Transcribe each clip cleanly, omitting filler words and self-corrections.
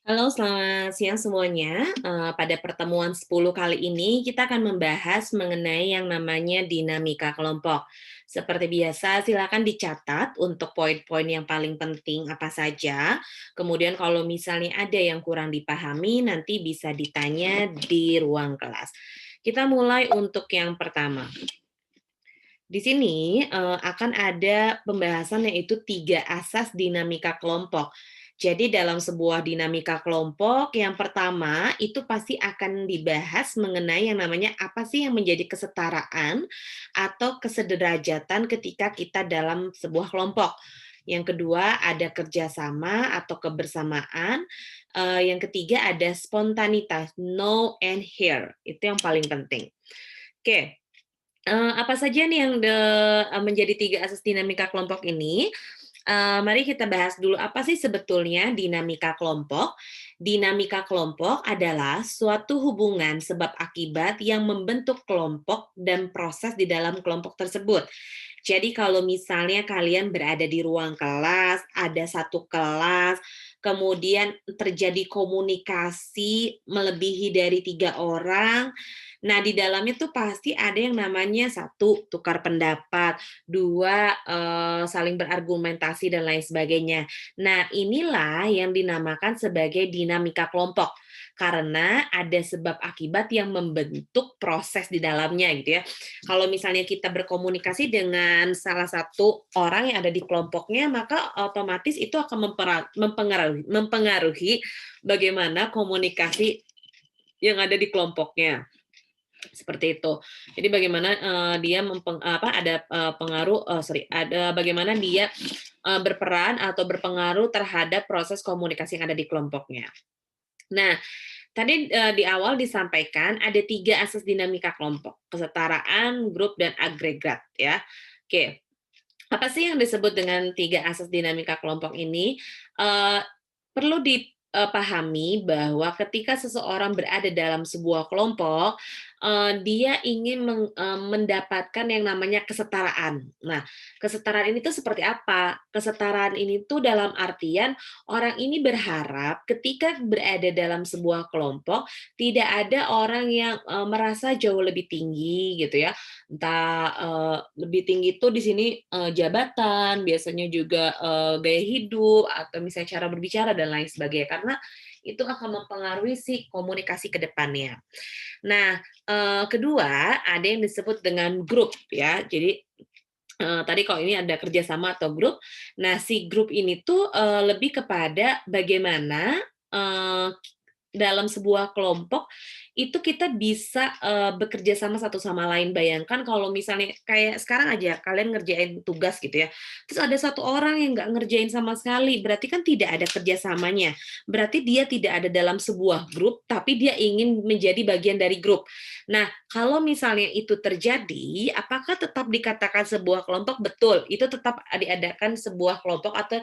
Halo, selamat siang semuanya. Pada pertemuan 10 kali ini, kita akan membahas mengenai yang namanya dinamika kelompok. Seperti biasa, silakan dicatat untuk poin-poin yang paling penting apa saja. Kemudian kalau misalnya ada yang kurang dipahami, nanti bisa ditanya di ruang kelas. Kita mulai untuk yang pertama. Di sini akan ada pembahasan yaitu 3 asas dinamika kelompok. Jadi dalam sebuah dinamika kelompok yang pertama itu pasti akan dibahas mengenai yang namanya apa sih yang menjadi kesetaraan atau kesederajatan ketika kita dalam sebuah kelompok. Yang kedua ada kerjasama atau kebersamaan. Yang ketiga ada spontanitas, know and hear. Itu yang paling penting. Oke, apa saja nih yang menjadi 3 asas dinamika kelompok ini? Mari kita bahas dulu apa sih sebetulnya dinamika kelompok. Dinamika kelompok adalah suatu hubungan sebab akibat yang membentuk kelompok dan proses di dalam kelompok tersebut. Jadi kalau misalnya kalian berada di ruang kelas, ada satu kelas, kemudian terjadi komunikasi melebihi dari 3 orang. Nah, di dalamnya tuh pasti ada yang namanya satu tukar pendapat, 2 saling berargumentasi dan lain sebagainya. Nah, inilah yang dinamakan sebagai dinamika kelompok, karena ada sebab akibat yang membentuk proses di dalamnya gitu ya. Kalau misalnya kita berkomunikasi dengan salah satu orang yang ada di kelompoknya, maka otomatis itu akan mempengaruhi bagaimana komunikasi yang ada di kelompoknya. Seperti itu. Jadi bagaimana dia ada pengaruh ada bagaimana dia berperan atau berpengaruh terhadap proses komunikasi yang ada di kelompoknya. Nah, tadi di awal disampaikan ada 3 asas dinamika kelompok, kesetaraan, grup, dan agregat ya. Oke, apa sih yang disebut dengan 3 asas dinamika kelompok ini? Perlu dipahami bahwa ketika seseorang berada dalam sebuah kelompok, dia ingin mendapatkan yang namanya kesetaraan. Nah, kesetaraan ini tuh seperti apa? Kesetaraan ini tuh dalam artian orang ini berharap ketika berada dalam sebuah kelompok, tidak ada orang yang, merasa jauh lebih tinggi gitu ya, entah, lebih tinggi itu di sini, jabatan, biasanya juga, gaya hidup, atau misalnya cara berbicara dan lain sebagainya, karena itu akan mempengaruhi si komunikasi ke depannya. Nah, kedua ada yang disebut dengan grup ya. Jadi, tadi kalau ini ada kerjasama atau grup, nah si grup ini tuh, lebih kepada bagaimana, dalam sebuah kelompok, itu kita bisa, bekerja sama satu sama lain. Bayangkan kalau misalnya kayak sekarang aja kalian ngerjain tugas gitu ya, terus ada satu orang yang nggak ngerjain sama sekali, berarti kan tidak ada kerjasamanya. Berarti dia tidak ada dalam sebuah grup, tapi dia ingin menjadi bagian dari grup. Nah, kalau misalnya itu terjadi, apakah tetap dikatakan sebuah kelompok? Betul, itu tetap diadakan sebuah kelompok atau,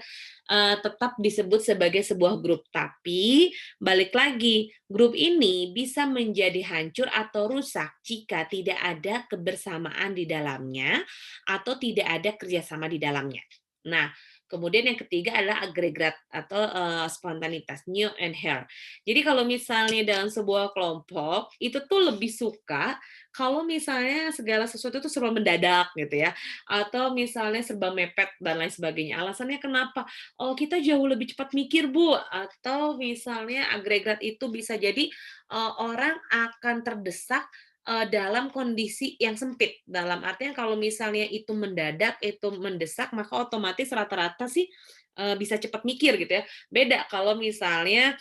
tetap disebut sebagai sebuah grup. Tapi balik lagi, grup ini bisa menjadi hancur atau rusak jika tidak ada kebersamaan di dalamnya atau tidak ada kerjasama di dalamnya. Nah, kemudian yang ketiga adalah agregat atau spontanitas, new and hair. Jadi kalau misalnya dalam sebuah kelompok itu tuh lebih suka kalau misalnya segala sesuatu itu serba mendadak gitu ya, atau misalnya serba mepet dan lain sebagainya. Alasannya kenapa? Oh, kita jauh lebih cepat mikir, Bu, atau misalnya agregat itu bisa jadi, orang akan terdesak, dalam kondisi yang sempit. Dalam artian kalau misalnya itu mendadak, itu mendesak, maka otomatis rata-rata sih, bisa cepat mikir gitu ya. Beda kalau misalnya,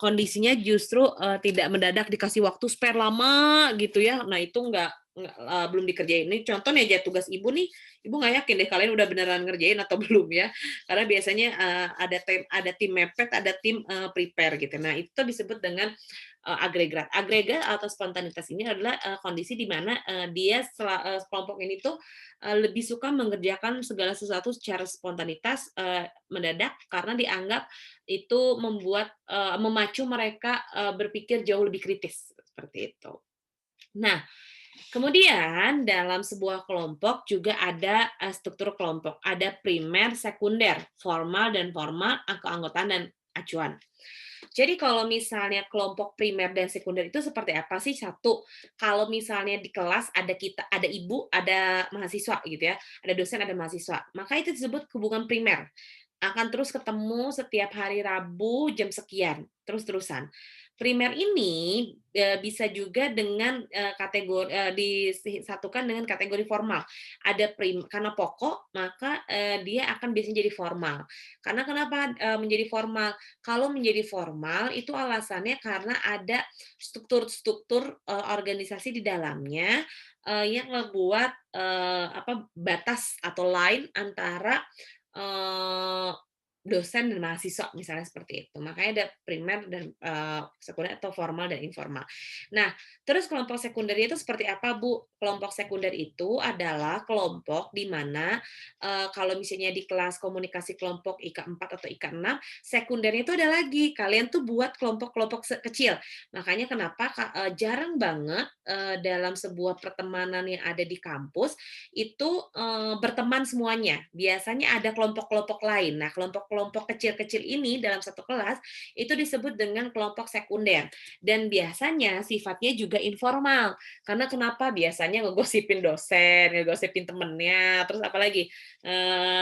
kondisinya justru, tidak mendadak dikasih waktu spare lama gitu ya, nah itu belum dikerjain. Ini contoh nih aja tugas Ibu nih, Ibu nggak yakin deh kalian udah beneran ngerjain atau belum ya. Karena biasanya, ada tim mepet, ada tim, prepare gitu. Nah, itu disebut dengan, agregat. Agregat atau spontanitas ini adalah, kondisi di mana, kelompok ini tuh, lebih suka mengerjakan segala sesuatu secara spontanitas, mendadak karena dianggap itu memacu mereka, berpikir jauh lebih kritis, seperti itu. Nah, kemudian dalam sebuah kelompok juga ada, struktur kelompok, ada primer, sekunder, formal dan formal, keanggotaan dan acuan. Jadi kalau misalnya kelompok primer dan sekunder itu seperti apa sih? Satu, kalau misalnya di kelas ada ibu, ada mahasiswa gitu ya, ada dosen, ada mahasiswa, maka itu disebut hubungan primer. Akan terus ketemu setiap hari Rabu jam sekian, terus-terusan. Primer ini, bisa juga dengan, disatukan dengan kategori formal. Karena pokok, maka, dia akan biasanya jadi formal. Karena kenapa, menjadi formal? Kalau menjadi formal itu alasannya karena ada struktur-struktur, organisasi di dalamnya, yang ngebuat, batas atau line antara, eee, dosen dan mahasiswa misalnya seperti itu. Makanya ada primer dan, sekunder atau formal dan informal. Nah, terus kelompok sekunder itu seperti apa, Bu? Kelompok sekunder itu adalah kelompok di mana, kalau misalnya di kelas komunikasi kelompok IK 4 atau IK 6, sekundernya itu ada lagi, kalian tuh buat kelompok-kelompok kecil. Makanya kenapa jarang banget, dalam sebuah pertemanan yang ada di kampus, itu, berteman semuanya. Biasanya ada kelompok-kelompok lain. Nah, kelompok-kelompok kecil-kecil ini dalam satu kelas, itu disebut dengan kelompok sekunder. Dan biasanya sifatnya juga informal. Karena kenapa? Biasanya ngegosipin dosen, ngegosipin temennya, terus apalagi,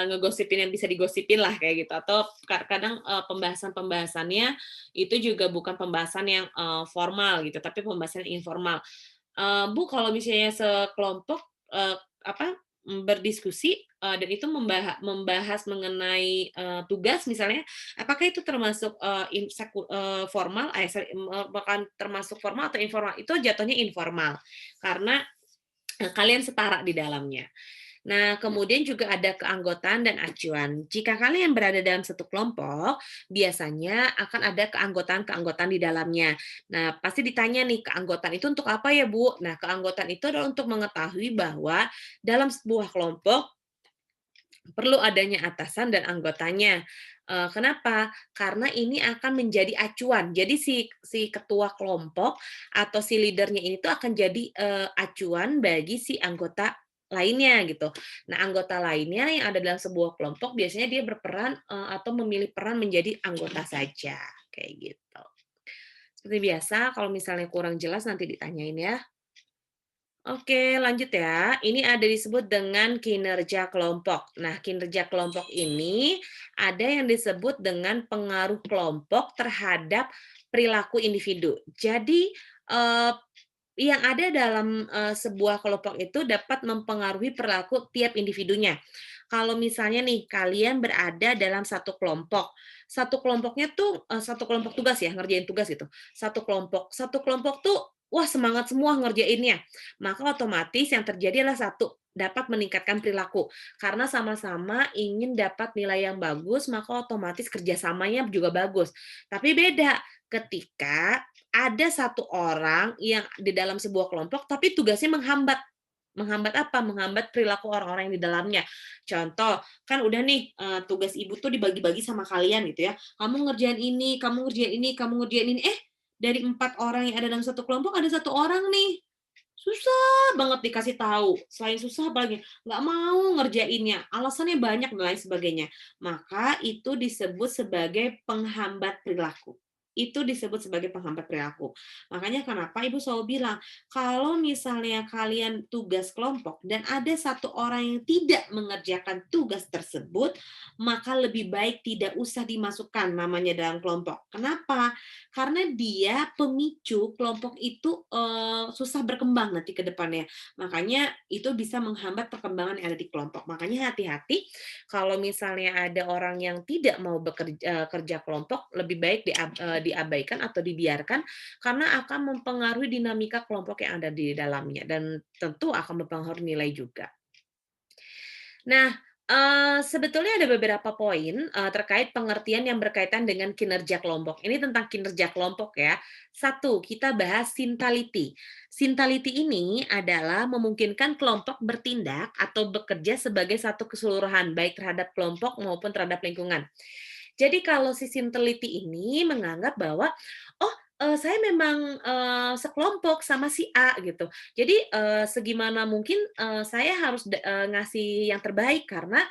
ngegosipin yang bisa digosipin lah kayak gitu. Atau kadang, pembahasan-pembahasannya itu juga bukan pembahasan yang, formal gitu, tapi pembahasan informal. Bu, kalau misalnya sekelompok, apa, berdiskusi, dan itu membahas mengenai, tugas misalnya, apakah itu termasuk, formal bukan termasuk formal atau informal? Itu jatuhnya informal, karena, kalian setara di dalamnya. Nah, kemudian juga ada keanggotaan dan acuan. Jika kalian berada dalam satu kelompok, biasanya akan ada keanggotaan-keanggotaan di dalamnya. Nah, pasti ditanya nih, keanggotaan itu untuk apa ya, Bu? Nah, keanggotaan itu adalah untuk mengetahui bahwa dalam sebuah kelompok perlu adanya atasan dan anggotanya. Kenapa? Karena ini akan menjadi acuan. Jadi si ketua kelompok atau si leader-nya ini tuh akan jadi, acuan bagi si anggota lainnya gitu. Nah, anggota lainnya yang ada dalam sebuah kelompok biasanya dia berperan, atau memilih peran menjadi anggota saja, kayak gitu. Seperti biasa kalau misalnya kurang jelas nanti ditanyain ya. Oke, lanjut ya. Ini ada disebut dengan kinerja kelompok. Nah, kinerja kelompok ini ada yang disebut dengan pengaruh kelompok terhadap perilaku individu. Jadi, yang ada dalam, sebuah kelompok itu dapat mempengaruhi perilaku tiap individunya. Kalau misalnya nih, kalian berada dalam satu kelompoknya tuh, satu kelompok tugas ya, ngerjain tugas gitu. Satu kelompok tuh, wah semangat semua ngerjainnya. Maka otomatis yang terjadi adalah satu, dapat meningkatkan perilaku. Karena sama-sama ingin dapat nilai yang bagus, maka otomatis kerjasamanya juga bagus. Tapi beda ketika ada satu orang yang di dalam sebuah kelompok, tapi tugasnya menghambat. Menghambat apa? Menghambat perilaku orang-orang yang di dalamnya. Contoh, kan udah nih, tugas ibu tuh dibagi-bagi sama kalian gitu ya. Kamu ngerjain ini, kamu ngerjain ini, kamu ngerjain ini. Dari 4 orang yang ada dalam satu kelompok, ada satu orang nih, susah banget dikasih tahu. Selain susah apalagi, nggak mau ngerjainnya, alasannya banyak dan lain sebagainya. Maka itu disebut sebagai penghambat perilaku. Itu disebut sebagai penghambat perilaku. Makanya kenapa ibu selalu bilang, kalau misalnya kalian tugas kelompok dan ada satu orang yang tidak mengerjakan tugas tersebut, maka lebih baik tidak usah dimasukkan namanya dalam kelompok. Kenapa? Karena dia pemicu kelompok itu, susah berkembang nanti ke depannya. Makanya itu bisa menghambat perkembangan yang ada di kelompok. Makanya hati-hati kalau misalnya ada orang yang tidak mau kerja kelompok, lebih baik diabaikan atau dibiarkan karena akan mempengaruhi dinamika kelompok yang ada di dalamnya dan tentu akan mempengaruhi nilai juga. Nah, sebetulnya ada beberapa poin, terkait pengertian yang berkaitan dengan kinerja kelompok. Ini tentang kinerja kelompok ya. Satu, kita bahas Sintality. Sintality ini adalah memungkinkan kelompok bertindak atau bekerja sebagai satu keseluruhan, baik terhadap kelompok maupun terhadap lingkungan. Jadi kalau si Sintality ini menganggap bahwa, oh Saya memang, sekelompok sama si A gitu. Jadi, segimana mungkin, saya harus ngasih yang terbaik karena,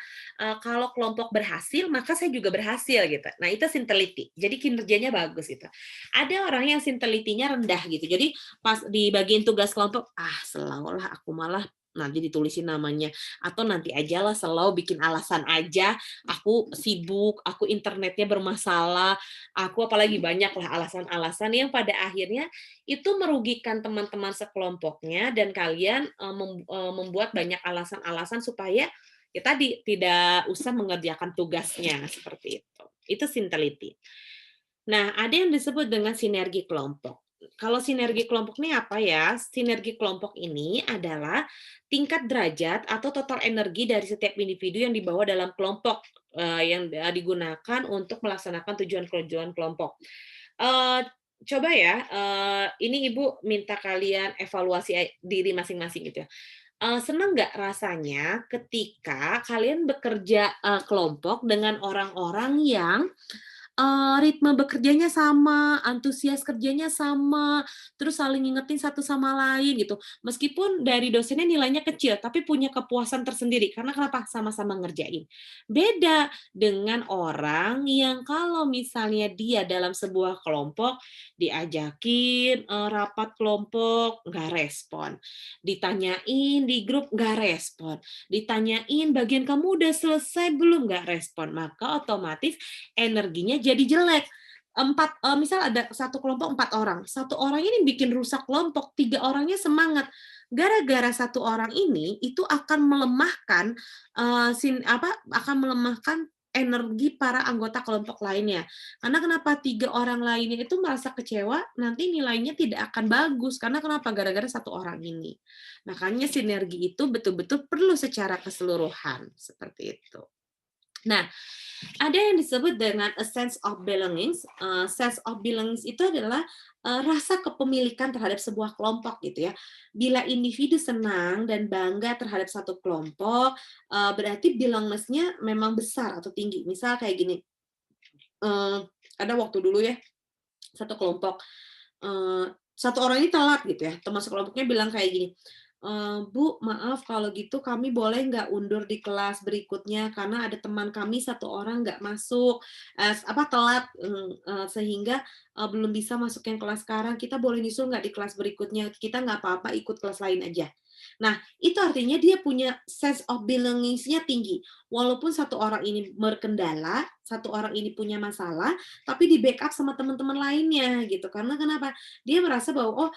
kalau kelompok berhasil, maka saya juga berhasil gitu. Nah, itu sinteliti, jadi kinerjanya bagus gitu. Ada orang yang sintelitinya rendah gitu, jadi pas dibagiin tugas kelompok, "Ah, selalu lah, aku malah nanti ditulisin namanya, atau nanti ajalah, selalu bikin alasan aja, aku sibuk, aku internetnya bermasalah." Aku apalagi banyak lah alasan-alasan yang pada akhirnya itu merugikan teman-teman sekelompoknya dan kalian, membuat banyak alasan-alasan supaya ya tadi, tidak usah mengerjakan tugasnya, seperti itu. Itu sinteliti. Nah, ada yang disebut dengan sinergi kelompok. Kalau sinergi kelompok ini apa ya? Sinergi kelompok ini adalah tingkat derajat atau total energi dari setiap individu yang dibawa dalam kelompok, yang digunakan untuk melaksanakan tujuan-tujuan kelompok. Eee, Coba ya, ini Ibu minta kalian evaluasi diri masing-masing gitu ya. Senang nggak rasanya ketika kalian bekerja, kelompok dengan orang-orang yang ritme bekerjanya sama, antusias kerjanya sama, terus saling ngingetin satu sama lain gitu. Meskipun dari dosennya nilainya kecil, tapi punya kepuasan tersendiri. Karena kenapa? Sama-sama ngerjain. Beda dengan orang yang kalau misalnya dia dalam sebuah kelompok, diajakin, rapat kelompok, nggak respon. Ditanyain di grup, nggak respon. Ditanyain, "Bagian kamu udah selesai belum?" Nggak respon. Maka otomatis energinya jadi jelek. Misal ada satu kelompok 4 orang, satu orang ini bikin rusak kelompok, 3 orangnya semangat. Gara-gara satu orang ini, itu akan melemahkan, akan melemahkan energi para anggota kelompok lainnya. Karena kenapa? 3 orang lainnya itu merasa kecewa, nanti nilainya tidak akan bagus. Karena kenapa? Gara-gara satu orang ini. Makanya sinergi itu betul-betul perlu secara keseluruhan, seperti itu. Nah, ada yang disebut dengan a sense of belongings. Sense of belongings itu adalah rasa kepemilikan terhadap sebuah kelompok gitu ya. Bila individu senang dan bangga terhadap satu kelompok, berarti belongingness-nya memang besar atau tinggi. Misal kayak gini, eee, ada waktu dulu ya, satu kelompok, satu orang ini telat gitu ya, teman sekelompoknya bilang kayak gini, "Bu, maaf kalau gitu kami boleh nggak undur di kelas berikutnya karena ada teman kami satu orang nggak masuk, telat, sehingga, belum bisa masuk yang kelas sekarang, kita boleh nyusul nggak di kelas berikutnya? Kita nggak apa-apa ikut kelas lain aja." Nah, itu artinya dia punya sense of belongings-nya tinggi. Walaupun satu orang ini berkendala, satu orang ini punya masalah, tapi di-backup sama teman-teman lainnya gitu. Karena kenapa? Dia merasa bahwa, "Oh,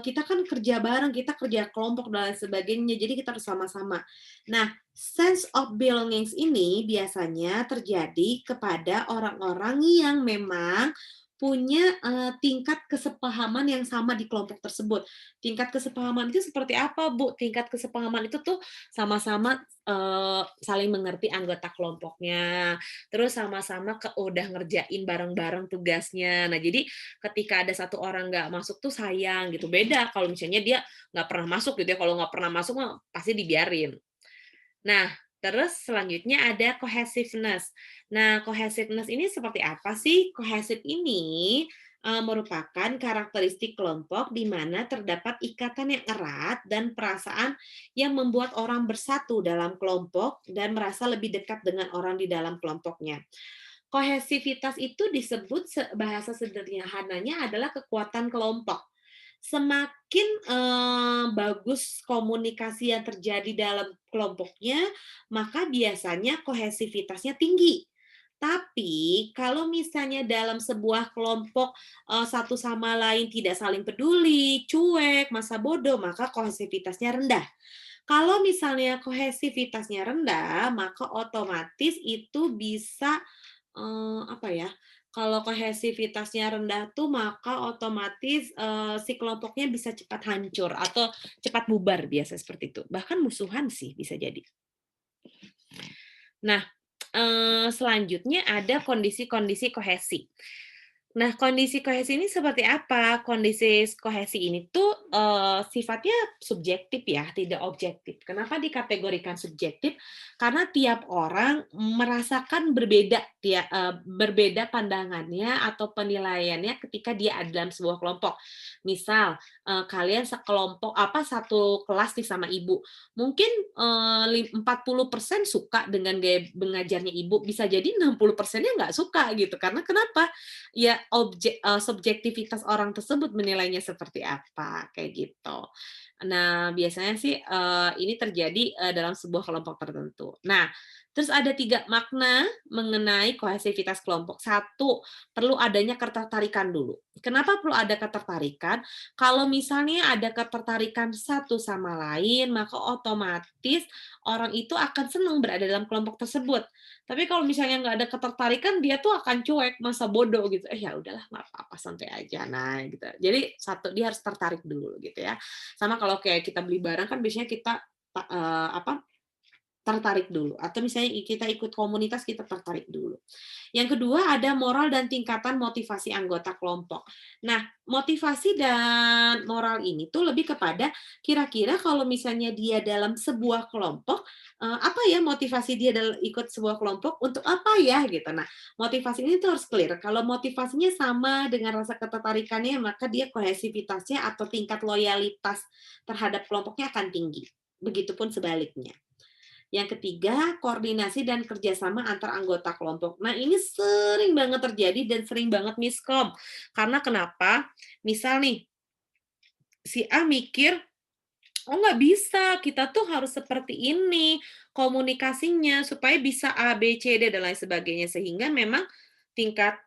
kita kan kerja bareng, kita kerja kelompok dan lain sebagainya, jadi kita harus sama-sama." Nah, sense of belongings ini biasanya terjadi kepada orang-orang yang memang punya, tingkat kesepahaman yang sama di kelompok tersebut. Tingkat kesepahaman itu seperti apa, Bu? Tingkat kesepahaman itu tuh sama-sama, saling mengerti anggota kelompoknya, terus sama-sama udah ngerjain bareng-bareng tugasnya. Nah, jadi ketika ada satu orang nggak masuk tuh sayang gitu. Beda kalau misalnya dia nggak pernah masuk gitu ya, kalau nggak pernah masuk mah pasti dibiarin. Nah, terus selanjutnya ada cohesiveness. Nah, cohesiveness ini seperti apa sih? Cohesive ini merupakan karakteristik kelompok di mana terdapat ikatan yang erat dan perasaan yang membuat orang bersatu dalam kelompok dan merasa lebih dekat dengan orang di dalam kelompoknya. Kohesivitas itu disebut bahasa sederhananya adalah kekuatan kelompok. Semakin, bagus komunikasi yang terjadi dalam kelompoknya, maka biasanya kohesivitasnya tinggi. Tapi kalau misalnya dalam sebuah kelompok, satu sama lain tidak saling peduli, cuek, masa bodoh, maka kohesivitasnya rendah. Kalau misalnya kohesivitasnya rendah, maka otomatis itu bisa, apa ya, kalau kohesivitasnya rendah tuh maka otomatis, si kelompoknya bisa cepat hancur atau cepat bubar biasa seperti itu. Bahkan musuhan sih bisa jadi. Nah, selanjutnya ada kondisi-kondisi kohesi. Nah, kondisi kohesi ini seperti apa? Kondisi kohesi ini tuh, sifatnya subjektif ya, tidak objektif. Kenapa dikategorikan subjektif? Karena tiap orang merasakan berbeda pandangannya atau penilaiannya ketika dia ada dalam sebuah kelompok. Misal, kalian sekelompok satu kelas nih sama ibu, mungkin, 40% suka dengan gaya mengajarnya ibu, bisa jadi 60%-nya nggak suka gitu. Karena kenapa? Ya subjektivitas orang tersebut menilainya seperti apa, kayak gitu. Nah, biasanya sih, ini terjadi, dalam sebuah kelompok tertentu. Nah, terus ada 3 makna mengenai kohesivitas kelompok. Satu, perlu adanya ketertarikan dulu. Kenapa perlu ada ketertarikan? Kalau misalnya ada ketertarikan satu sama lain, maka otomatis orang itu akan senang berada dalam kelompok tersebut. Tapi kalau misalnya nggak ada ketertarikan, dia tuh akan cuek, masa bodoh gitu, ya udahlah nggak apa-apa, santai aja." Nah gitu. Jadi satu, dia harus tertarik dulu gitu ya. Sama kalau kayak kita beli barang kan biasanya kita, tertarik dulu, atau misalnya kita ikut komunitas, kita tertarik dulu. Yang kedua ada moral dan tingkatan motivasi anggota kelompok. Nah, motivasi dan moral ini tuh lebih kepada kira-kira kalau misalnya dia dalam sebuah kelompok, apa ya motivasi dia ikut sebuah kelompok, untuk apa ya gitu. Nah, motivasi ini tuh harus clear. Kalau motivasinya sama dengan rasa ketertarikannya, maka dia kohesivitasnya atau tingkat loyalitas terhadap kelompoknya akan tinggi. Begitupun sebaliknya. Yang ketiga, koordinasi dan kerjasama antar anggota kelompok. Nah, ini sering banget terjadi dan sering banget miskom. Karena kenapa? Misal nih, si A mikir, oh nggak bisa, kita tuh harus seperti ini komunikasinya supaya bisa A, B, C, D, dan lain sebagainya. Sehingga memang tingkat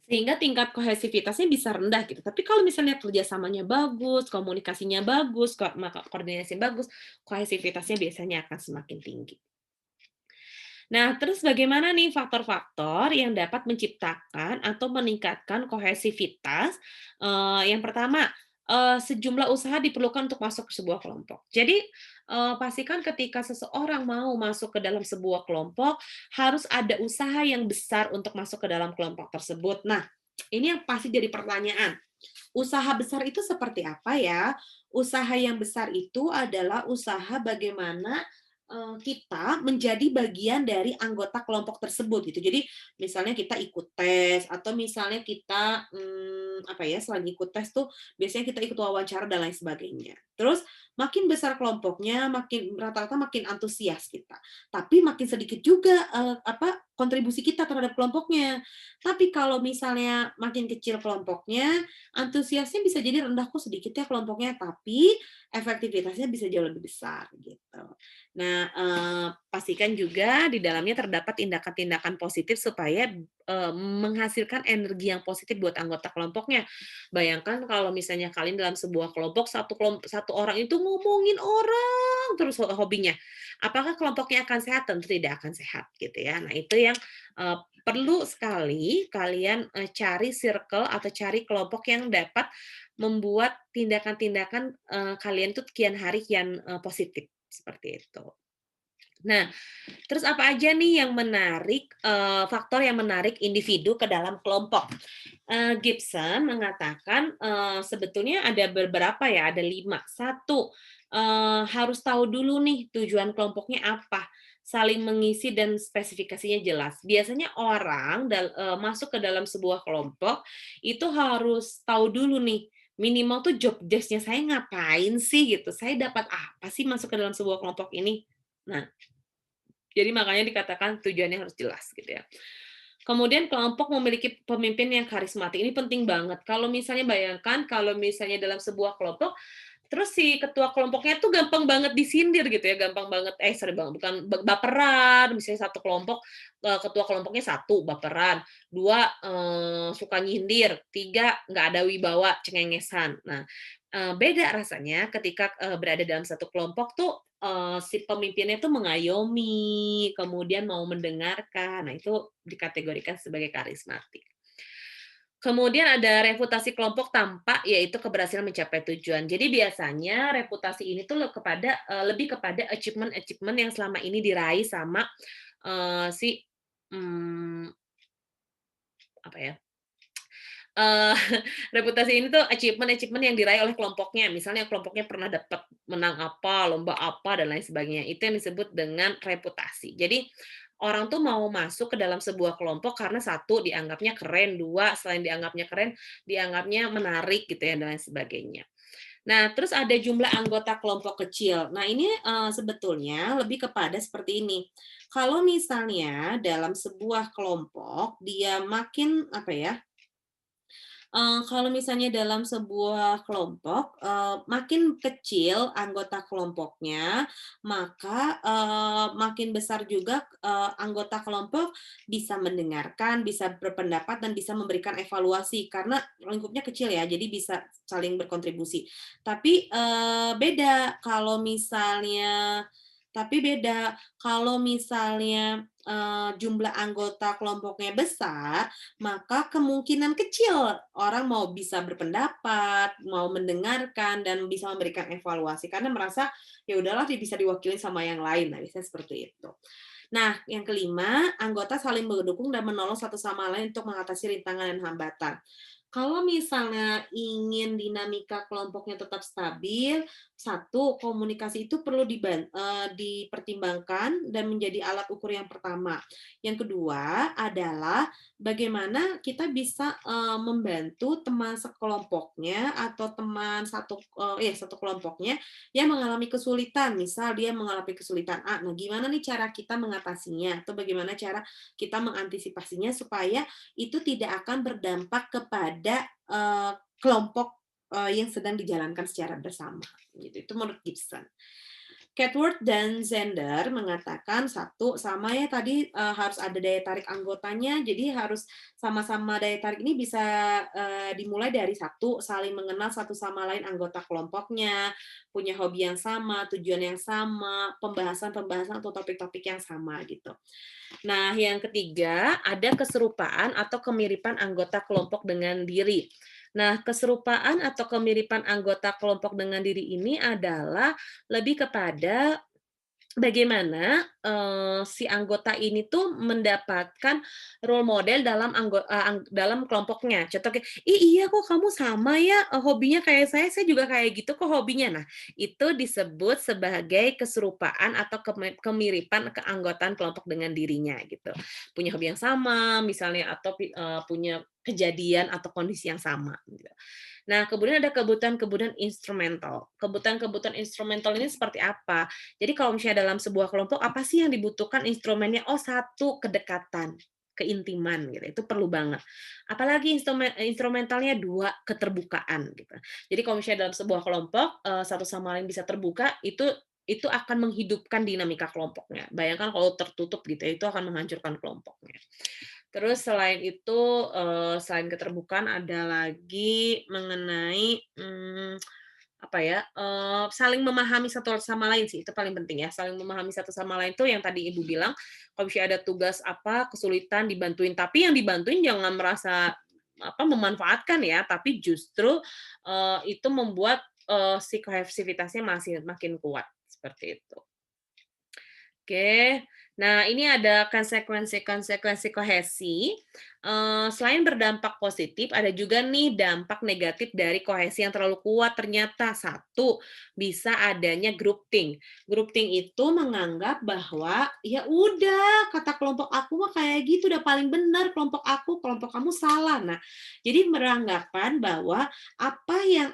tingkat kohesivitasnya bisa rendah gitu. Tapi kalau misalnya kerjasamanya bagus, komunikasinya bagus, maka koordinasinya bagus, kohesivitasnya biasanya akan semakin tinggi. Nah, terus bagaimana nih faktor-faktor yang dapat menciptakan atau meningkatkan kohesivitas? Yang pertama, sejumlah usaha diperlukan untuk masuk ke sebuah kelompok. Jadi, pastikan ketika seseorang mau masuk ke dalam sebuah kelompok, harus ada usaha yang besar untuk masuk ke dalam kelompok tersebut. Nah, ini yang pasti jadi pertanyaan. Usaha besar itu seperti apa ya? Usaha yang besar itu adalah usaha bagaimana, kita menjadi bagian dari anggota kelompok tersebut gitu. Jadi misalnya kita ikut tes atau misalnya kita, selain ikut tes tuh biasanya kita ikut wawancara dan lain sebagainya. Terus makin besar kelompoknya, makin rata-rata makin antusias kita. Tapi makin sedikit juga, kontribusi kita terhadap kelompoknya. Tapi kalau misalnya makin kecil kelompoknya, antusiasnya bisa jadi rendah, "Kok sedikit ya kelompoknya?" Tapi efektivitasnya bisa jauh lebih besar, gitu. Nah, pastikan juga di dalamnya terdapat tindakan-tindakan positif supaya, menghasilkan energi yang positif buat anggota kelompoknya. Bayangkan kalau misalnya kalian dalam sebuah kelompok, satu orang itu ngomongin orang terus hobinya. Apakah kelompoknya akan sehat? Tentu tidak akan sehat, gitu ya. Nah, itu yang, eee, perlu sekali kalian, cari circle atau cari kelompok yang dapat membuat tindakan-tindakan, kalian tuh kian hari kian, positif, seperti itu. Nah, terus apa aja nih yang menarik, faktor yang menarik individu ke dalam kelompok? Gibson mengatakan, sebetulnya ada beberapa ya, ada 5. Satu, harus tahu dulu nih tujuan kelompoknya apa, saling mengisi dan spesifikasinya jelas. Biasanya orang masuk ke dalam sebuah kelompok, itu harus tahu dulu nih, minimal tuh job desk-nya saya ngapain sih gitu, saya dapat apa sih masuk ke dalam sebuah kelompok ini. Nah, jadi makanya dikatakan tujuannya harus jelas gitu ya. Kemudian kelompok memiliki pemimpin yang karismatik, ini penting banget. Kalau misalnya bayangkan kalau misalnya dalam sebuah kelompok, terus si ketua kelompoknya tuh gampang banget disindir gitu ya, gampang banget sorry Bang, bukan baperan, misalnya satu kelompok, ketua kelompoknya satu baperan, 2 suka nyindir, 3 nggak ada wibawa, cengengesan. Nah, beda rasanya ketika, berada dalam satu kelompok tuh, si pemimpinnya tuh mengayomi, kemudian mau mendengarkan. Nah, itu dikategorikan sebagai karismatik. Kemudian ada reputasi kelompok tampak, yaitu keberhasilan mencapai tujuan. Jadi biasanya reputasi ini tuh lebih kepada achievement-achievement yang selama ini diraih sama, si mmm, apa ya, eee, reputasi ini tuh achievement-achievement yang diraih oleh kelompoknya. Misalnya kelompoknya pernah dapat menang apa, lomba apa, dan lain sebagainya. Itu yang disebut dengan reputasi. Jadi, orang tuh mau masuk ke dalam sebuah kelompok karena satu dianggapnya keren, 2 selain dianggapnya keren, dianggapnya menarik gitu ya, dan lain sebagainya. Nah, terus ada jumlah anggota kelompok kecil. Nah, ini, sebetulnya lebih kepada seperti ini, kalau misalnya dalam sebuah kelompok dia makin, apa ya, kalau misalnya dalam sebuah kelompok, makin kecil anggota kelompoknya, maka, makin besar juga, anggota kelompok bisa mendengarkan, bisa berpendapat, dan bisa memberikan evaluasi. Karena lingkupnya kecil ya, jadi bisa saling berkontribusi. Tapi, beda kalau misalnya, jumlah anggota kelompoknya besar, maka kemungkinan kecil orang mau bisa berpendapat, mau mendengarkan, dan bisa memberikan evaluasi karena merasa, ya udahlah bisa diwakili sama yang lain. Nah, biasanya seperti itu. Nah, yang kelima, anggota saling mendukung dan menolong satu sama lain untuk mengatasi rintangan dan hambatan. Kalau misalnya ingin dinamika kelompoknya tetap stabil, satu, komunikasi itu perlu dipertimbangkan dan menjadi alat ukur yang pertama. Yang kedua adalah bagaimana kita bisa, membantu teman sekelompoknya atau teman satu kelompoknya yang mengalami kesulitan. Misal dia mengalami kesulitan A, nah gimana nih cara kita mengatasinya atau bagaimana cara kita mengantisipasinya supaya itu tidak akan berdampak kepada, kelompok, yang sedang dijalankan secara bersama, gitu. Itu menurut Gibson. Catworth dan Zender mengatakan, satu, sama ya tadi, harus ada daya tarik anggotanya, jadi harus sama-sama daya tarik ini bisa, dimulai dari satu, saling mengenal satu sama lain anggota kelompoknya, punya hobi yang sama, tujuan yang sama, pembahasan-pembahasan atau topik-topik yang sama, gitu. Nah, yang ketiga, ada keserupaan atau kemiripan anggota kelompok dengan diri. Nah, keserupaan atau kemiripan anggota kelompok dengan diri ini adalah lebih kepada bagaimana, si anggota ini tuh mendapatkan role model dalam kelompoknya. Contoh kayak, "Ih, iya kok kamu sama ya, hobinya kayak saya juga kayak gitu kok hobinya." Nah, itu disebut sebagai keserupaan atau kemiripan keanggotaan kelompok dengan dirinya, gitu. Punya hobi yang sama misalnya atau punya kejadian atau kondisi yang sama, gitu. Nah, kemudian ada kebutuhan-kebutuhan instrumental. Kebutuhan-kebutuhan instrumental ini seperti apa? Jadi kalau misalnya dalam sebuah kelompok, apa sih yang dibutuhkan instrumennya? Oh, satu, kedekatan, keintiman, gitu. Itu perlu banget. Apalagi instrumentalnya dua, keterbukaan, gitu. Jadi kalau misalnya dalam sebuah kelompok, satu sama lain bisa terbuka, itu akan menghidupkan dinamika kelompoknya. Bayangkan kalau tertutup gitu ya, itu akan menghancurkan kelompoknya. Terus selain itu, selain keterbukaan ada lagi mengenai, apa ya, saling memahami satu sama lain sih, itu paling penting ya, saling memahami satu sama lain tuh yang tadi Ibu bilang, kalau misalnya ada tugas apa, kesulitan dibantuin, tapi yang dibantuin jangan merasa, apa, memanfaatkan ya, tapi justru, itu membuat, si kohesivitasnya makin kuat, seperti itu. Oke. Nah, ini ada konsekuensi-konsekuensi kohesi. Selain berdampak positif, ada juga nih dampak negatif dari kohesi yang terlalu kuat ternyata. Satu, bisa adanya groupthink. Groupthink itu menganggap bahwa, "Ya udah, kata kelompok aku mah kayak gitu, udah paling benar kelompok aku, kelompok kamu salah." Nah, jadi beranggapan bahwa apa yang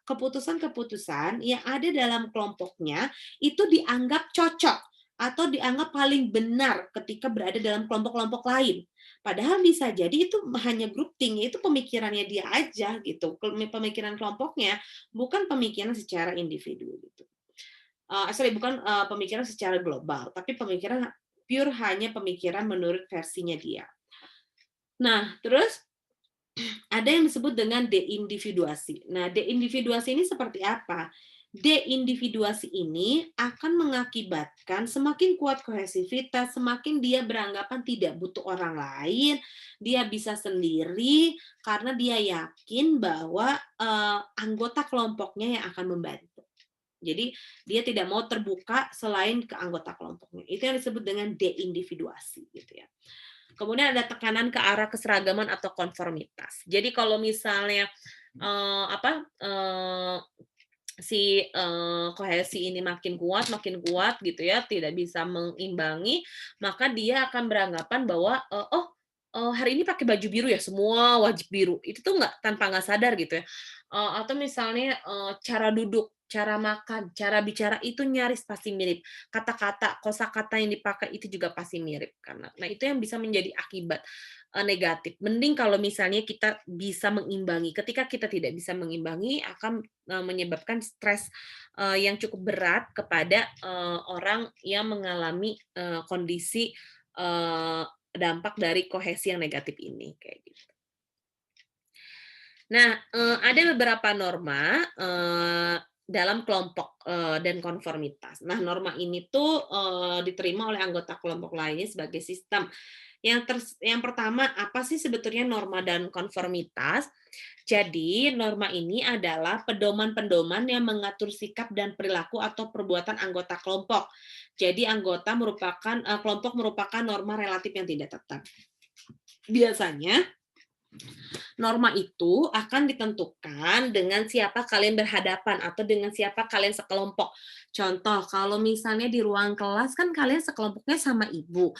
keputusan-keputusan yang ada dalam kelompoknya itu dianggap cocok atau dianggap paling benar ketika berada dalam kelompok-kelompok lain. Padahal bisa jadi itu hanya grouping, itu pemikirannya dia aja gitu, pemikiran kelompoknya, bukan pemikiran secara individu gitu. Sorry, bukan, pemikiran secara global, tapi pemikiran pure hanya pemikiran menurut versinya dia. Nah, terus ada yang disebut dengan deindividuasi. Nah, deindividuasi ini seperti apa? Deindividuasi ini akan mengakibatkan semakin kuat kohesivitas, semakin dia beranggapan tidak butuh orang lain, dia bisa sendiri karena dia yakin bahwa anggota kelompoknya yang akan membantu. Jadi dia tidak mau terbuka selain ke anggota kelompoknya. Itu yang disebut dengan deindividuasi gitu ya. Kemudian ada tekanan ke arah keseragaman atau konformitas. Jadi kalau misalnya, apa, kohesi ini makin kuat gitu ya, tidak bisa mengimbangi, maka dia akan beranggapan bahwa, "Oh, hari ini pakai baju biru ya, semua wajib biru." Itu tuh nggak sadar gitu ya. Atau misalnya, cara duduk, cara makan, cara bicara itu nyaris pasti mirip. Kata-kata, kosakata yang dipakai itu juga pasti mirip, karena nah itu yang bisa menjadi akibat negatif. Mending kalau misalnya kita bisa mengimbangi. Ketika kita tidak bisa mengimbangi akan, menyebabkan stres, yang cukup berat kepada, orang yang mengalami, kondisi, eee, dampak dari kohesi yang negatif ini, kayak gitu. Nah, ada beberapa norma, dalam kelompok, dan konformitas. Nah, norma ini tuh, diterima oleh anggota kelompok lainnya sebagai sistem. Yang pertama, apa sih sebetulnya norma dan konformitas? Jadi, norma ini adalah pedoman-pedoman yang mengatur sikap dan perilaku atau perbuatan anggota kelompok. Jadi, kelompok merupakan norma relatif yang tidak tetap. Biasanya norma itu akan ditentukan dengan siapa kalian berhadapan atau dengan siapa kalian sekelompok. Contoh, kalau misalnya di ruang kelas kan kalian sekelompoknya sama ibu.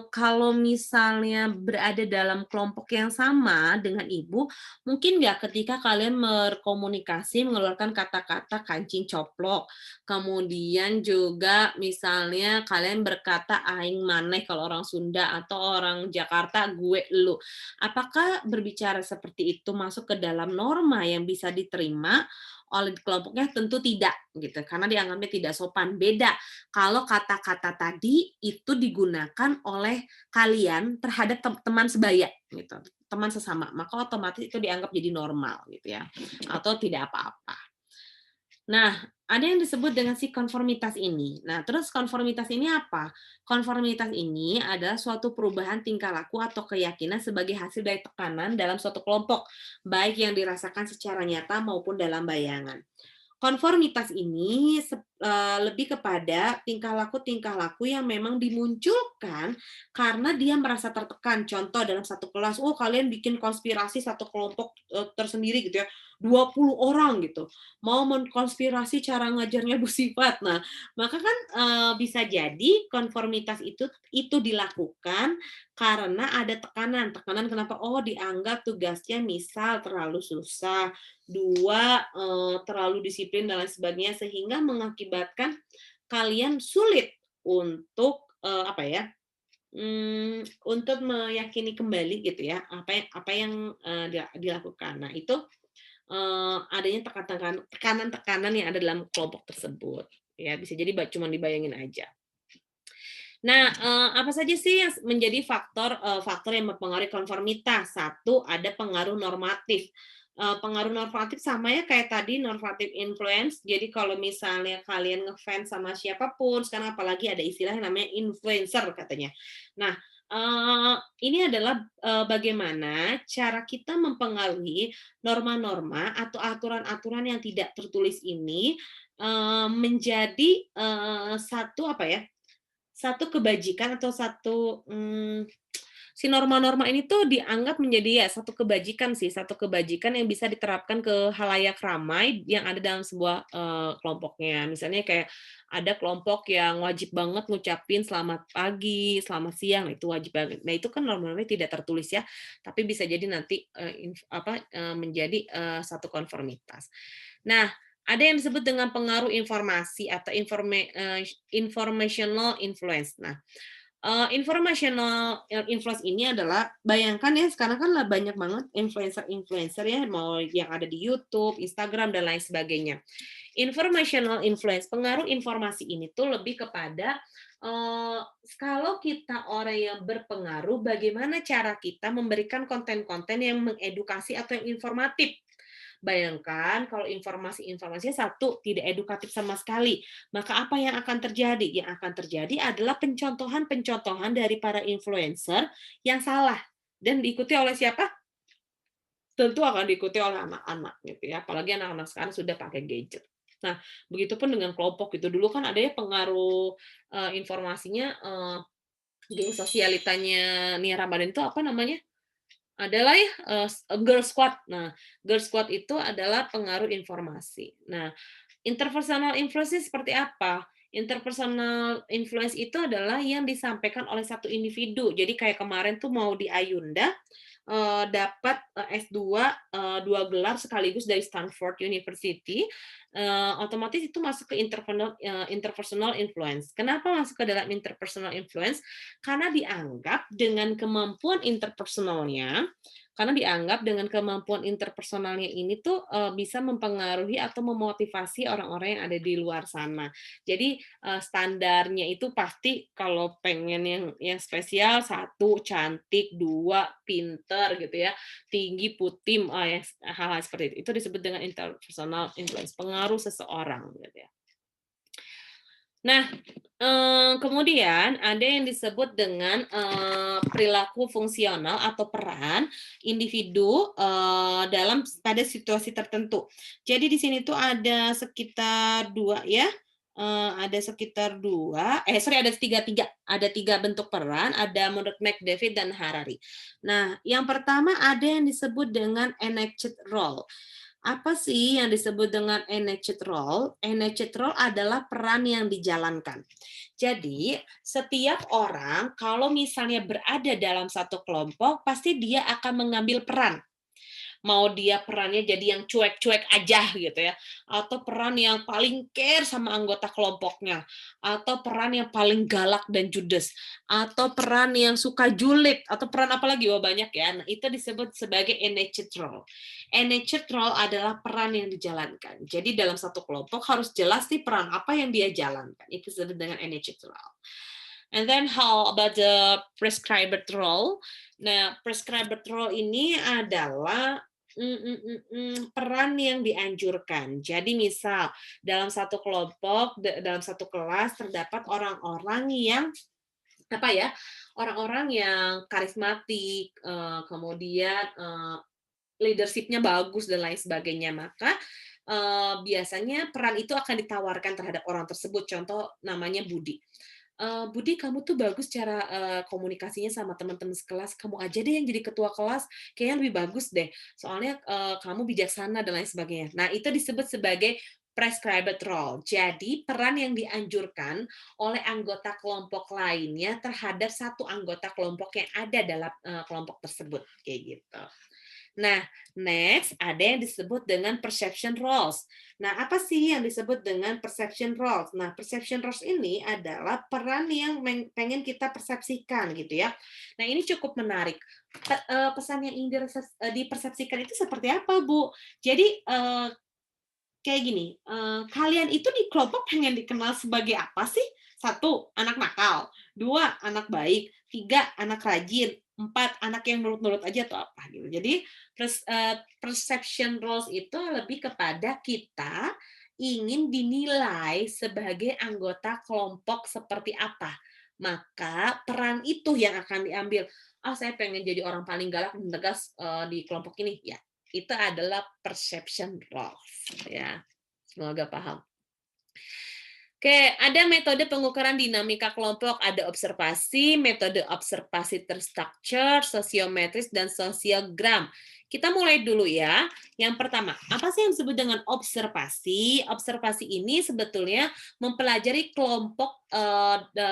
Kalau misalnya berada dalam kelompok yang sama dengan ibu, mungkin nggak ketika kalian berkomunikasi mengeluarkan kata-kata kancing coplok, kemudian juga misalnya kalian berkata aing maneh kalau orang Sunda atau orang Jakarta gue lu. Apakah berbicara seperti itu masuk ke dalam norma yang bisa diterima oleh kelompoknya? Tentu tidak, gitu, karena dianggapnya tidak sopan. Beda kalau kata-kata tadi itu digunakan oleh kalian terhadap teman sebaya, gitu, teman sesama, maka otomatis itu dianggap jadi normal, gitu ya, atau tidak apa-apa. Nah, ada yang disebut dengan si konformitas ini. Nah, terus konformitas ini apa? Konformitas ini adalah suatu perubahan tingkah laku atau keyakinan sebagai hasil dari tekanan dalam suatu kelompok, baik yang dirasakan secara nyata maupun dalam bayangan. Konformitas ini lebih kepada tingkah laku yang memang dimunculkan karena dia merasa tertekan. Contoh dalam satu kelas, oh kalian bikin konspirasi satu kelompok, tersendiri gitu ya, 20 orang gitu, mau mengkonspirasi cara ngajarnya Bu Sifat. Nah, maka kan, bisa jadi konformitas itu dilakukan karena ada tekanan. Tekanan kenapa? Oh dianggap tugasnya misal terlalu susah, 2 terlalu disiplin dan lain sebagainya, sehingga mengakibatkan kalian sulit untuk, apa ya, untuk meyakini kembali gitu ya, apa yang, dilakukan. Nah itu, adanya tekanan-tekanan yang ada dalam kelompok tersebut, ya bisa jadi cuman dibayangin aja. Nah, apa saja sih yang menjadi faktor yang mempengaruhi konformitas? Satu, ada pengaruh normatif. Pengaruh normatif sama ya kayak tadi normatif influence. Jadi kalau misalnya kalian ngefans sama siapapun, sekarang apalagi ada istilah yang namanya influencer katanya. Nah, ini adalah, bagaimana cara kita mempengaruhi norma-norma atau aturan-aturan yang tidak tertulis ini, menjadi, satu apa ya, satu kebajikan atau si norma-norma ini tuh dianggap menjadi ya satu kebajikan sih, satu kebajikan yang bisa diterapkan ke halayak ramai yang ada dalam sebuah, kelompoknya. Misalnya kayak ada kelompok yang wajib banget ngucapin selamat pagi, selamat siang, nah itu wajib banget. Nah itu kan norma-normanya tidak tertulis ya, tapi bisa jadi nanti, menjadi, satu konformitas. Nah, ada yang disebut dengan pengaruh informasi atau informational influence. Nah, informational influence ini adalah bayangkan ya sekarang kan lah banyak banget influencer-influencer ya, mau yang ada di YouTube, Instagram, dan lain sebagainya. Informational influence, pengaruh informasi ini tuh lebih kepada, kalau kita orang yang berpengaruh, bagaimana cara kita memberikan konten-konten yang mengedukasi atau yang informatif. Bayangkan kalau informasi-informasinya satu, tidak edukatif sama sekali, maka apa yang akan terjadi? Yang akan terjadi adalah pencontohan-pencontohan dari para influencer yang salah dan diikuti oleh siapa? Tentu akan diikuti oleh anak-anak gitu ya, apalagi anak-anak sekarang sudah pakai gadget. Nah, begitupun dengan kelompok gitu, dulu kan ada ya pengaruh, informasinya, geng sosialitanya Nia Ramadan itu apa namanya? Adalah ya, Girl Squad. Nah, Girl Squad itu adalah pengaruh informasi. Nah, interpersonal influence seperti apa? Interpersonal influence itu adalah yang disampaikan oleh satu individu. Jadi kayak kemarin tuh mau di Ayunda, dapat S2 2 gelar sekaligus dari Stanford University, otomatis itu masuk ke interpersonal influence. Kenapa masuk ke dalam interpersonal influence? Karena dianggap dengan kemampuan interpersonalnya, karena dianggap dengan kemampuan interpersonalnya ini tuh bisa mempengaruhi atau memotivasi orang-orang yang ada di luar sana. Jadi standarnya itu pasti kalau pengen yang spesial, satu cantik, dua pinter gitu ya, tinggi, putih, ya, hal-hal seperti itu disebut dengan interpersonal influence, pengaruh seseorang gitu ya. Nah, kemudian ada yang disebut dengan perilaku fungsional atau peran individu dalam pada situasi tertentu. Jadi di sini tuh ada sekitar dua ya, ada sekitar ada tiga bentuk peran, ada menurut McDavid dan Harari. Nah, yang pertama ada yang disebut dengan enacted role. Apa sih yang disebut dengan enacted role? Enacted role adalah peran yang dijalankan. Jadi, setiap orang kalau misalnya berada dalam satu kelompok, pasti dia akan mengambil peran. Mau dia perannya jadi yang cuek-cuek aja gitu ya, atau peran yang paling care sama anggota kelompoknya, atau peran yang paling galak dan judes, atau peran yang suka julid, atau peran apa lagi? Wah, banyak ya. Nah, itu disebut sebagai enacted role. Enacted role adalah peran yang dijalankan. Jadi dalam satu kelompok harus jelas nih peran apa yang dia jalankan. Itu disebut dengan enacted role. And then how about the prescribed role? Nah, prescribed role ini adalah peran yang dianjurkan. Jadi misal dalam satu kelompok, dalam satu kelas terdapat orang-orang yang apa ya, orang-orang yang karismatik, kemudian leadership-nya bagus dan lain sebagainya, maka biasanya peran itu akan ditawarkan terhadap orang tersebut. Contoh namanya Budi. Budi, kamu tuh bagus cara komunikasinya sama teman-teman sekelas, kamu aja deh yang jadi ketua kelas, kayaknya lebih bagus deh, soalnya kamu bijaksana dan lain sebagainya. Nah, itu disebut sebagai prescribed role. Jadi, peran yang dianjurkan oleh anggota kelompok lainnya terhadap satu anggota kelompok yang ada dalam kelompok tersebut, kayak gitu. Nah, next ada yang disebut dengan perception roles. Nah, apa sih yang disebut dengan perception roles? Nah, perception roles ini adalah peran yang pengen kita persepsikan gitu ya. Nah, ini cukup menarik. Pesan yang ingin dipersepsikan itu seperti apa, Bu? Jadi kayak gini, kalian itu di kelompok pengen dikenal sebagai apa sih? 1, anak nakal. 2, anak baik. 3, anak rajin. 4, anak yang nurut-nurut aja atau apa gitu. Jadi perception roles itu lebih kepada kita ingin dinilai sebagai anggota kelompok seperti apa. Maka peran itu yang akan diambil. Saya pengen jadi orang paling galak dan tegas di kelompok ini. Ya, itu adalah perception roles ya. Semoga paham. Oke, ada metode pengukuran dinamika kelompok, ada observasi, metode observasi terstruktur, sosiometris, dan sosiogram. Kita mulai dulu ya. Yang pertama, apa sih yang disebut dengan observasi? Observasi ini sebetulnya mempelajari kelompok,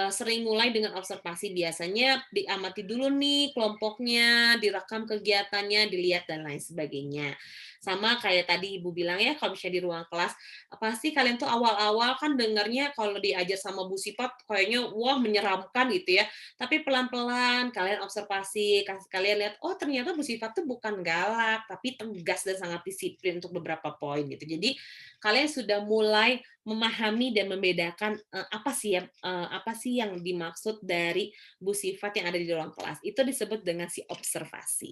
sering mulai dengan observasi. Biasanya diamati dulu nih kelompoknya, direkam kegiatannya, dilihat, dan lain sebagainya. Sama kayak tadi Ibu bilang ya, kalau misalnya di ruang kelas, pasti kalian tuh awal-awal kan dengarnya kalau diajar sama Bu Sipat kayaknya wah menyeramkan gitu ya. Tapi pelan-pelan kalian observasi, kalian lihat oh ternyata Bu Sipat tuh bukan galak, tapi tegas dan sangat disiplin untuk beberapa poin gitu. Jadi kalian sudah mulai memahami dan membedakan apa sih yang dimaksud dari Bu Sifat yang ada di ruang kelas. Itu disebut dengan si observasi.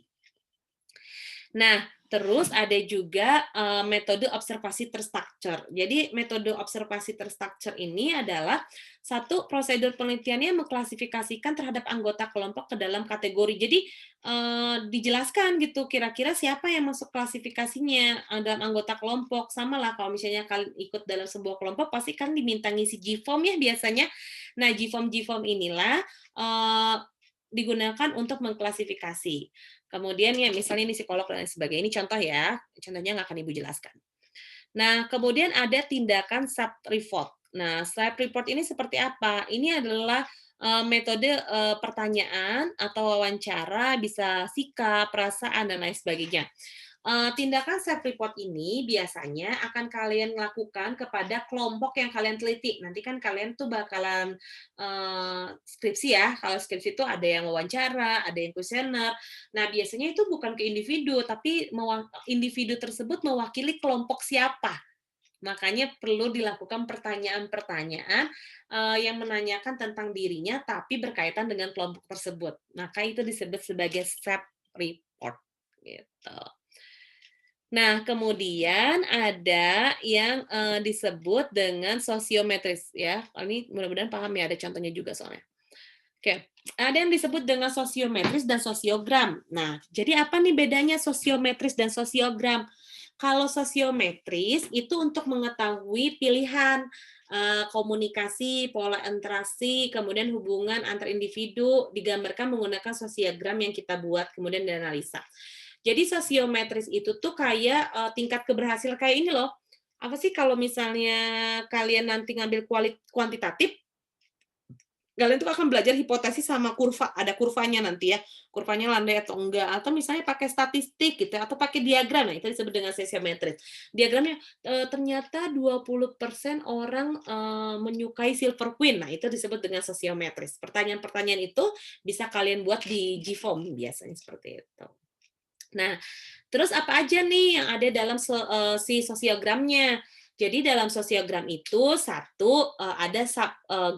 Nah, terus ada juga metode observasi terstruktur. Jadi metode observasi terstruktur ini adalah satu prosedur penelitiannya mengklasifikasikan terhadap anggota kelompok ke dalam kategori. Jadi dijelaskan gitu kira-kira siapa yang masuk klasifikasinya dalam anggota kelompok. Sama lah kalau misalnya kalian ikut dalam sebuah kelompok pasti kan diminta ngisi G-form ya biasanya. Nah, G-form inilah digunakan untuk mengklasifikasi. Kemudian ya misalnya ini psikolog dan lain sebagainya. Ini contoh ya, contohnya nggak akan Ibu jelaskan. Nah, kemudian ada tindakan self-report. Nah, self-report ini seperti apa? Ini adalah metode pertanyaan atau wawancara, bisa sikap, perasaan, dan lain sebagainya. Tindakan self-report ini biasanya akan kalian lakukan kepada kelompok yang kalian teliti. Nanti kan kalian tuh bakalan skripsi ya. Kalau skripsi itu ada yang wawancara, ada yang kuesioner. Nah, biasanya itu bukan ke individu, tapi individu tersebut mewakili kelompok siapa. Makanya perlu dilakukan pertanyaan-pertanyaan yang menanyakan tentang dirinya, tapi berkaitan dengan kelompok tersebut. Maka itu disebut sebagai self-report. Gitu. Nah, kemudian ada yang disebut dengan sosiometris ya. Ini mudah-mudahan paham ya, ada contohnya juga soalnya. Oke, ada yang disebut dengan sosiometris dan sosiogram. Nah, jadi apa nih bedanya sosiometris dan sosiogram? Kalau sosiometris itu untuk mengetahui pilihan komunikasi, pola interaksi, kemudian hubungan antar individu digambarkan menggunakan sosiogram yang kita buat kemudian dianalisa. Jadi sosiometris itu tuh kayak tingkat keberhasilan kayak ini loh. Apa sih kalau misalnya kalian nanti ngambil kuantitatif, kalian tuh akan belajar hipotesis sama kurva, ada kurvanya nanti ya, kurvanya landai atau enggak, atau misalnya pakai statistik gitu atau pakai diagram, nah itu disebut dengan sosiometris. Diagramnya ternyata 20% orang menyukai Silver Queen, nah itu disebut dengan sosiometris. Pertanyaan-pertanyaan itu bisa kalian buat di GFOAM biasanya seperti itu. Nah, terus apa aja nih yang ada dalam si sosiogramnya? Jadi dalam sosiogram itu ada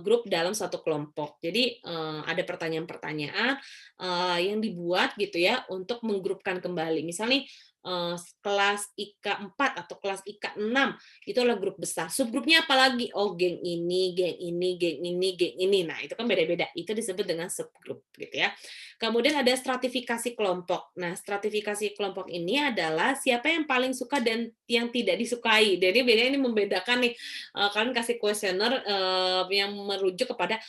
grup dalam suatu kelompok. Jadi ada pertanyaan-pertanyaan yang dibuat gitu ya untuk menggrupkan kembali. Misalnya kelas IK 4 atau kelas IK 6 itu adalah grup besar. Subgrupnya apalagi? Oh, geng ini, geng ini, geng ini, geng ini. Nah, itu kan beda-beda. Itu disebut dengan subgrup gitu ya. Kemudian ada stratifikasi kelompok. Nah, stratifikasi kelompok ini adalah siapa yang paling suka dan yang tidak disukai. Jadi bedanya ini membedakan nih, kalian kasih kuesioner yang merujuk kepada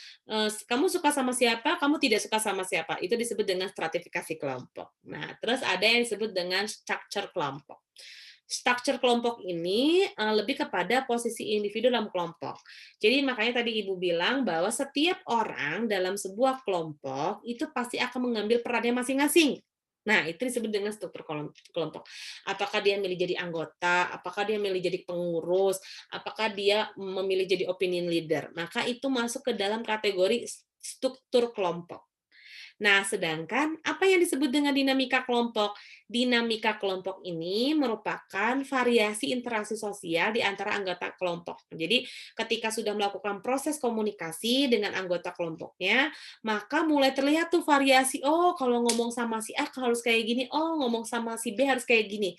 kamu suka sama siapa, kamu tidak suka sama siapa. Itu disebut dengan stratifikasi kelompok. Nah, terus ada yang disebut dengan structure kelompok. Structure kelompok ini lebih kepada posisi individu dalam kelompok. Jadi makanya tadi Ibu bilang bahwa setiap orang dalam sebuah kelompok itu pasti akan mengambil perannya masing-masing. Nah, itu disebut dengan struktur kelompok. Apakah dia milih jadi anggota, apakah dia milih jadi pengurus, apakah dia memilih jadi opinion leader. Maka itu masuk ke dalam kategori struktur kelompok. Nah, sedangkan apa yang disebut dengan dinamika kelompok? Dinamika kelompok ini merupakan variasi interaksi sosial di antara anggota kelompok. Jadi, ketika sudah melakukan proses komunikasi dengan anggota kelompoknya, maka mulai terlihat tuh variasi, oh kalau ngomong sama si A harus kayak gini, oh ngomong sama si B harus kayak gini.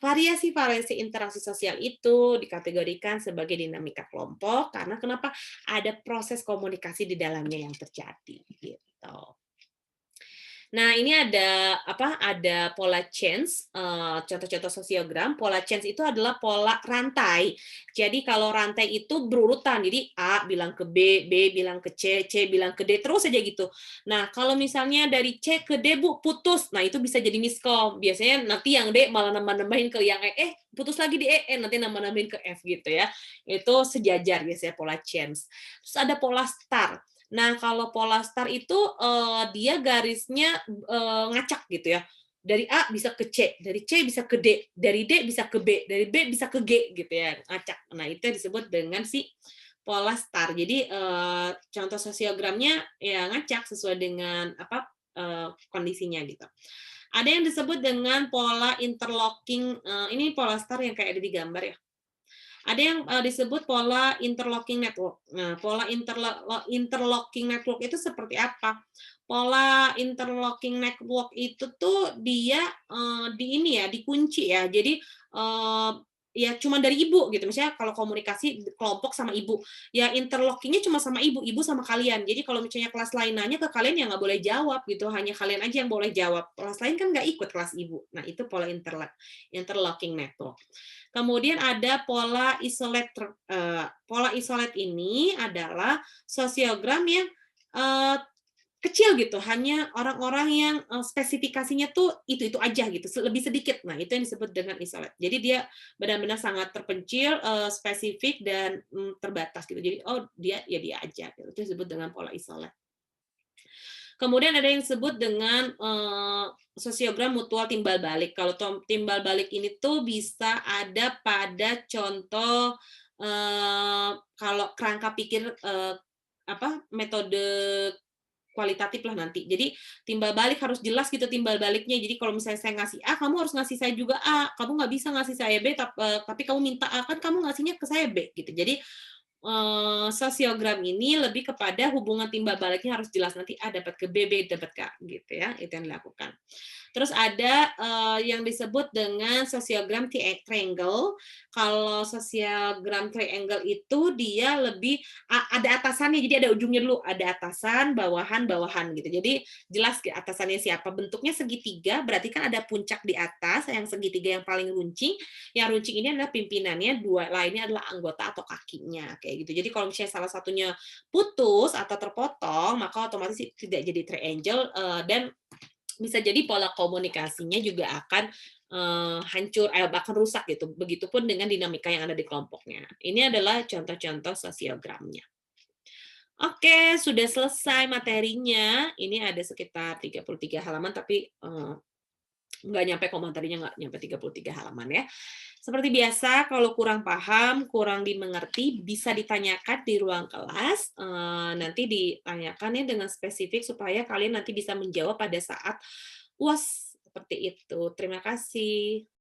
Variasi-variasi interaksi sosial itu dikategorikan sebagai dinamika kelompok karena kenapa? Ada proses komunikasi di dalamnya yang terjadi gitu. Nah, ini ada apa? Ada pola change, contoh-contoh sosiogram. Pola change itu adalah pola rantai. Jadi kalau rantai itu berurutan, jadi A bilang ke B, B bilang ke C bilang ke D, terus aja gitu. Nah, kalau misalnya dari C ke D, Bu, putus. Nah, itu bisa jadi miskom. Biasanya nanti yang D malah nambah-nambahin ke yang putus lagi di nanti nambah-nambahin ke F gitu ya. Itu sejajar biasanya pola change. Terus ada pola star. Nah, kalau pola star itu dia garisnya ngacak gitu ya. Dari A bisa ke C, dari C bisa ke D, dari D bisa ke B, dari B bisa ke G gitu ya, ngacak. Nah, itu disebut dengan si pola star. Jadi contoh sosiogramnya ya ngacak sesuai dengan apa kondisinya gitu. Ada yang disebut dengan pola interlocking, ini pola star yang kayak ada di gambar ya. Ada yang disebut pola interlocking network. Nah, pola interlocking network itu seperti apa? Pola interlocking network itu tuh dia di ini ya, dikunci ya. Jadi ya cuma dari ibu gitu. Misalnya kalau komunikasi kelompok sama ibu, ya interlockingnya cuma sama ibu sama kalian. Jadi kalau misalnya kelas lain nanya ke kalian ya nggak boleh jawab gitu, hanya kalian aja yang boleh jawab. Kelas lain kan nggak ikut kelas ibu. Nah itu pola interlocking network. Kemudian ada pola isolate. Pola isolate ini adalah sosiogram yang kecil gitu, hanya orang-orang yang, spesifikasinya tuh itu-itu aja gitu, lebih sedikit. Nah, itu yang disebut dengan isolate. Jadi dia benar-benar sangat terpencil, spesifik dan, terbatas gitu. Jadi, oh dia, ya dia aja gitu, itu disebut dengan pola isolate. Kemudian ada yang disebut dengan, sosiogram mutual timbal balik. Kalau timbal balik ini tuh bisa ada pada contoh, kalau kerangka pikir, metode kualitatif lah nanti. Jadi timbal balik harus jelas gitu timbal baliknya. Jadi kalau misalnya saya ngasih A, kamu harus ngasih saya juga A. Kamu nggak bisa ngasih saya B, tapi kamu minta A, kan kamu ngasihnya ke saya B gitu. Jadi sosiogram ini lebih kepada hubungan timbal baliknya harus jelas, nanti A dapat ke B, B dapat ke A gitu ya, itu yang dilakukan. Terus ada yang disebut dengan sosiogram triangle. Kalau sosiogram triangle itu dia lebih ada atasannya, jadi ada ujungnya dulu, ada atasan, bawahan, bawahan gitu. Jadi jelas atasannya siapa. Bentuknya segitiga, berarti kan ada puncak di atas, yang segitiga yang paling runcing. Yang runcing ini adalah pimpinannya, dua lainnya adalah anggota atau kakinya kayak gitu. Jadi kalau misalnya salah satunya putus atau terpotong, maka otomatis tidak jadi triangle dan bisa jadi pola komunikasinya juga akan hancur, bahkan rusak gitu. Begitupun dengan dinamika yang ada di kelompoknya. Ini adalah contoh-contoh sosiogramnya. Oke, sudah selesai materinya. Ini ada sekitar 33 halaman, tapi nggak nyampe kok materinya, nggak nyampe 33 halaman ya. Seperti biasa, kalau kurang paham, kurang dimengerti, bisa ditanyakan di ruang kelas. Nanti ditanyakan ya dengan spesifik supaya kalian nanti bisa menjawab pada saat UAS seperti itu. Terima kasih.